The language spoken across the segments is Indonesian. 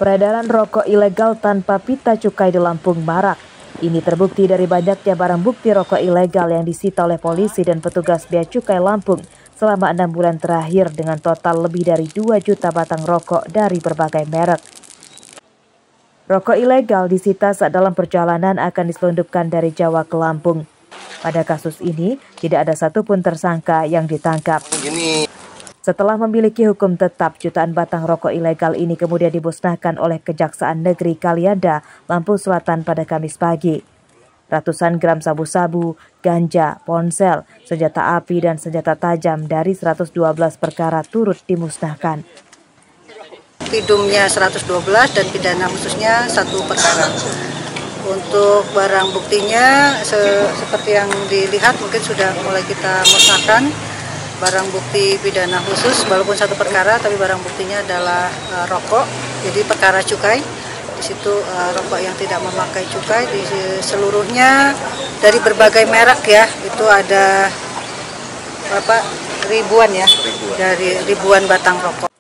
Peredaran rokok ilegal tanpa pita cukai di Lampung marak. Ini terbukti dari banyaknya barang bukti rokok ilegal yang disita oleh polisi dan petugas Bea Cukai Lampung selama 6 bulan terakhir dengan total lebih dari 2 juta batang rokok dari berbagai merek. Rokok ilegal disita saat dalam perjalanan akan diselundupkan dari Jawa ke Lampung. Pada kasus ini, tidak ada satupun tersangka yang ditangkap. Setelah memiliki hukum tetap, jutaan batang rokok ilegal ini kemudian dimusnahkan oleh Kejaksaan Negeri Kalianda, Lampung Selatan pada Kamis pagi. Ratusan gram sabu-sabu, ganja, ponsel, senjata api, dan senjata tajam dari 112 perkara turut dimusnahkan. Pidumnya 112 dan pidana khususnya 1 perkara. Untuk barang buktinya seperti yang dilihat mungkin sudah mulai kita musnahkan. Barang bukti pidana khusus walaupun 1 perkara tapi barang buktinya adalah rokok. Jadi perkara cukai. Di situ rokok yang tidak memakai cukai di seluruhnya dari berbagai merek ya. Itu ada ribuan ya. Dari ribuan batang rokok.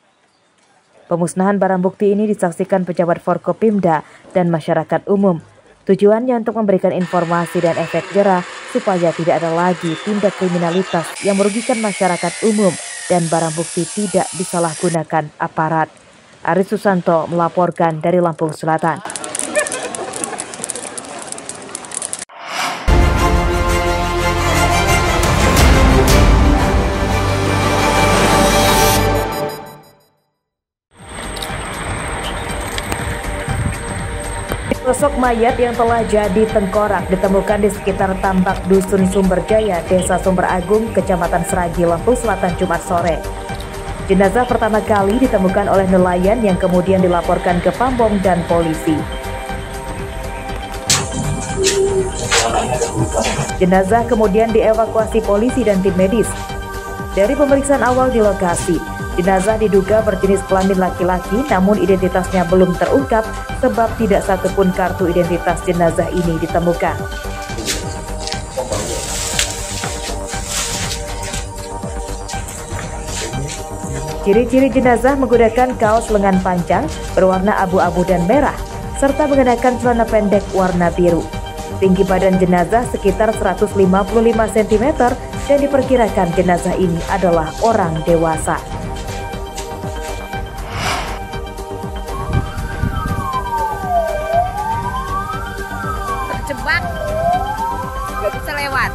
Pemusnahan barang bukti ini disaksikan pejabat Forkopimda dan masyarakat umum. Tujuannya untuk memberikan informasi dan efek jerah supaya tidak ada lagi tindak kriminalitas yang merugikan masyarakat umum dan barang bukti tidak disalahgunakan aparat. Aris Susanto melaporkan dari Lampung Selatan. Sosok mayat yang telah jadi tengkorak ditemukan di sekitar tambak Dusun Sumberjaya, Desa Sumber Agung, Kecamatan Sragi, Lampung Selatan, Jumat sore. Jenazah pertama kali ditemukan oleh nelayan yang kemudian dilaporkan ke Pambong dan polisi. Jenazah kemudian dievakuasi polisi dan tim medis. Dari pemeriksaan awal di lokasi, jenazah diduga berjenis kelamin laki-laki, namun identitasnya belum terungkap sebab tidak satupun kartu identitas jenazah ini ditemukan. Ciri-ciri jenazah menggunakan kaos lengan panjang berwarna abu-abu dan merah, serta mengenakan celana pendek warna biru. Tinggi badan jenazah sekitar 155 cm dan diperkirakan jenazah ini adalah orang dewasa. Terjebak, nggak bisa lewat.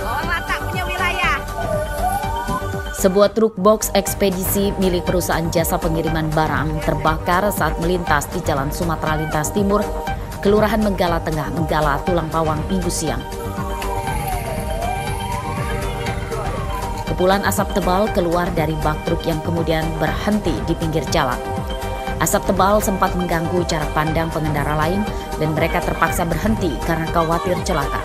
Oh, tak punya wilayah. Sebuah truk box ekspedisi milik perusahaan jasa pengiriman barang terbakar saat melintas di Jalan Sumatera Lintas Timur, Kelurahan Menggala Tengah, Menggala, Tulang Bawang, Minggu siang. Kepulan asap tebal keluar dari bak truk yang kemudian berhenti di pinggir jalan. Asap tebal sempat mengganggu jarak pandang pengendara lain dan mereka terpaksa berhenti karena khawatir celaka.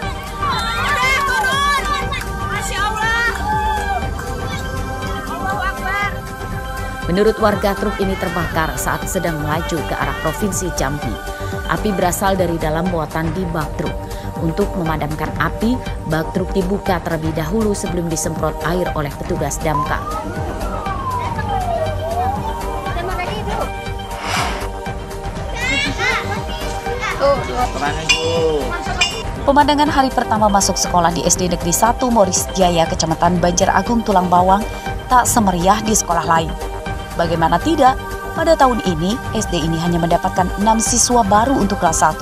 Menurut warga, truk ini terbakar saat sedang melaju ke arah Provinsi Jambi. Api berasal dari dalam muatan di bak truk. Untuk memadamkan api, bak truk dibuka terlebih dahulu sebelum disemprot air oleh petugas damkar. Pemandangan hari pertama masuk sekolah di SD Negeri 1 Moris Jaya, Kecamatan Banjar Agung, Tulang Bawang, tak semeriah di sekolah lain. Bagaimana tidak, pada tahun ini SD ini hanya mendapatkan 6 siswa baru untuk kelas 1.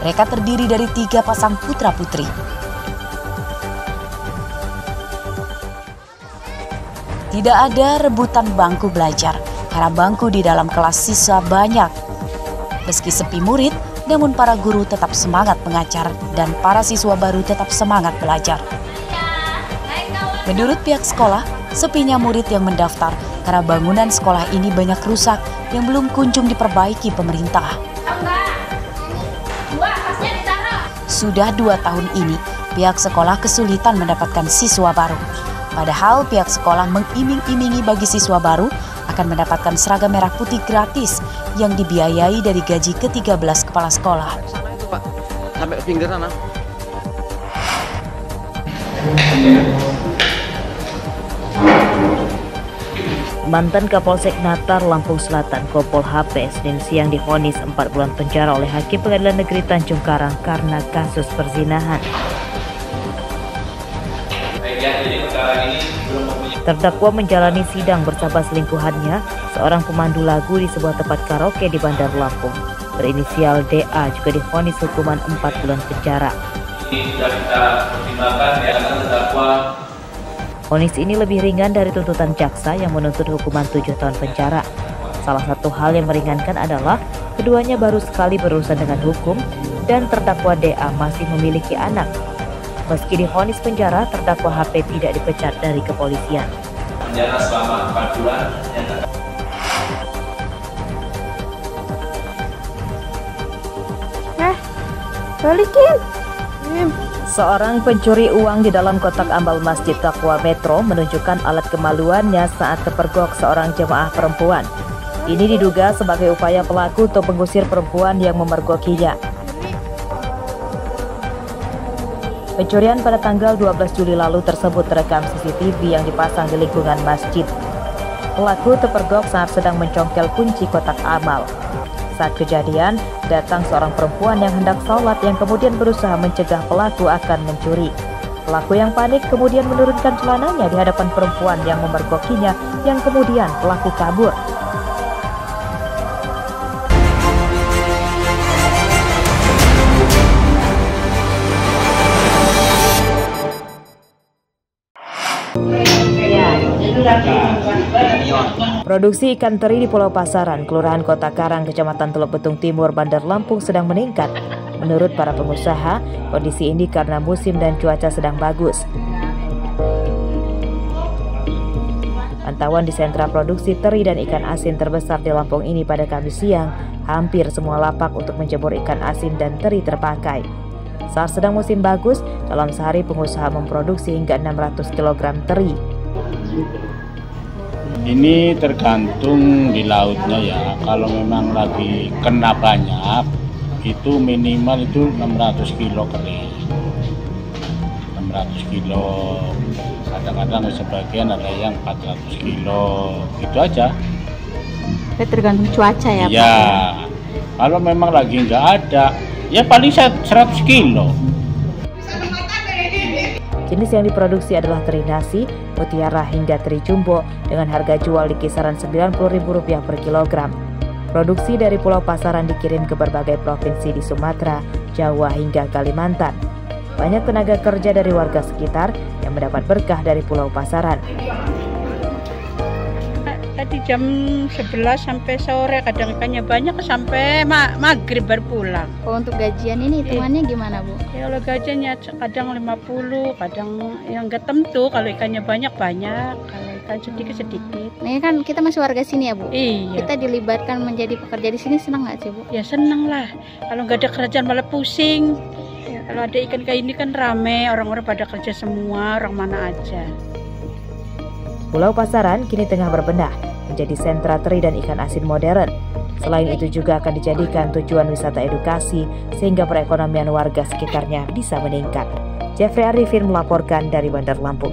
Mereka terdiri dari 3 pasang putra-putri. Tidak ada rebutan bangku belajar, karena bangku di dalam kelas siswa banyak. Meski sepi murid, namun para guru tetap semangat mengajar dan para siswa baru tetap semangat belajar. Menurut pihak sekolah, sepinya murid yang mendaftar karena bangunan sekolah ini banyak rusak yang belum kunjung diperbaiki pemerintah. Sudah 2 tahun ini, pihak sekolah kesulitan mendapatkan siswa baru. Padahal pihak sekolah mengiming-imingi bagi siswa baru akan mendapatkan seragam merah putih gratis yang dibiayai dari gaji ke-13 kepala sekolah. Pak, sampai ke pinggir sana. Mantan Kapolsek Natar, Lampung Selatan, Kompol HP, Senin siang divonis 4 bulan penjara oleh Hakim Pengadilan Negeri Tanjung Karang karena kasus perzinahan. Terdakwa menjalani sidang bersama selingkuhannya, seorang pemandu lagu di sebuah tempat karaoke di Bandar Lampung. Berinisial DA juga divonis hukuman 4 bulan penjara. Vonis ini lebih ringan dari tuntutan jaksa yang menuntut hukuman 7 tahun penjara. Salah satu hal yang meringankan adalah keduanya baru sekali berurusan dengan hukum dan terdakwa DA masih memiliki anak. Meski divonis penjara, terdakwa HP tidak dipecat dari kepolisian. Penjara selama 4 bulan. Balikin. Seorang pencuri uang di dalam kotak ambal Masjid Taqwa Metro menunjukkan alat kemaluannya saat terpergok seorang jemaah perempuan. Ini diduga sebagai upaya pelaku untuk mengusir perempuan yang memergokinya. Pencurian pada tanggal 12 Juli lalu tersebut terekam CCTV yang dipasang di lingkungan masjid. Pelaku terpergok saat sedang mencongkel kunci kotak amal. Saat kejadian, datang seorang perempuan yang hendak sholat yang kemudian berusaha mencegah pelaku akan mencuri. Pelaku yang panik kemudian menurunkan celananya di hadapan perempuan yang memergokinya, yang kemudian pelaku kabur. Produksi ikan teri di Pulau Pasaran, Kelurahan Kota Karang, Kecamatan Teluk Betung Timur, Bandar Lampung sedang meningkat. Menurut para pengusaha, kondisi ini karena musim dan cuaca sedang bagus. Pantauan di sentra produksi teri dan ikan asin terbesar di Lampung ini pada Kamis siang, hampir semua lapak untuk menjemur ikan asin dan teri terpakai. Saat sedang musim bagus, dalam sehari pengusaha memproduksi hingga 600 kg teri. Ini tergantung di lautnya ya. Kalau memang lagi kena banyak, itu minimal itu 600 kilo kering. 600 kilo. Kadang-kadang sebagian ada yang 400 kilo. Itu aja. Tergantung cuaca ya, Iya. Kalau memang lagi nggak ada, ya paling 100 kilo. Jenis yang diproduksi adalah teri nasi, mutiara hingga teri jumbo dengan harga jual di kisaran Rp90.000 per kilogram. Produksi dari Pulau Pasaran dikirim ke berbagai provinsi di Sumatera, Jawa hingga Kalimantan. Banyak tenaga kerja dari warga sekitar yang mendapat berkah dari Pulau Pasaran. Tadi jam 11 sampai sore, kadang ikannya banyak sampai maghrib baru pulang. Oh, untuk gajian ini hitungannya gimana, Bu? Ya, kalau gajiannya kadang 50, kadang yang nggak tentu. Kalau ikannya banyak, kalau ikan sedikit. Nah, ini kan kita masih warga sini ya, Bu? Iya. Kita dilibatkan menjadi pekerja di sini, senang nggak sih, Bu? Ya senang lah. Kalau nggak ada kerjaan malah pusing. Ya, kalau ada ikan kayak ini kan rame, orang-orang pada kerja semua, orang mana aja. Pulau Pasaran kini tengah berbenah menjadi sentra teri dan ikan asin modern. Selain itu juga akan dijadikan tujuan wisata edukasi sehingga perekonomian warga sekitarnya bisa meningkat. Jeffrey Arifin melaporkan dari Bandar Lampung.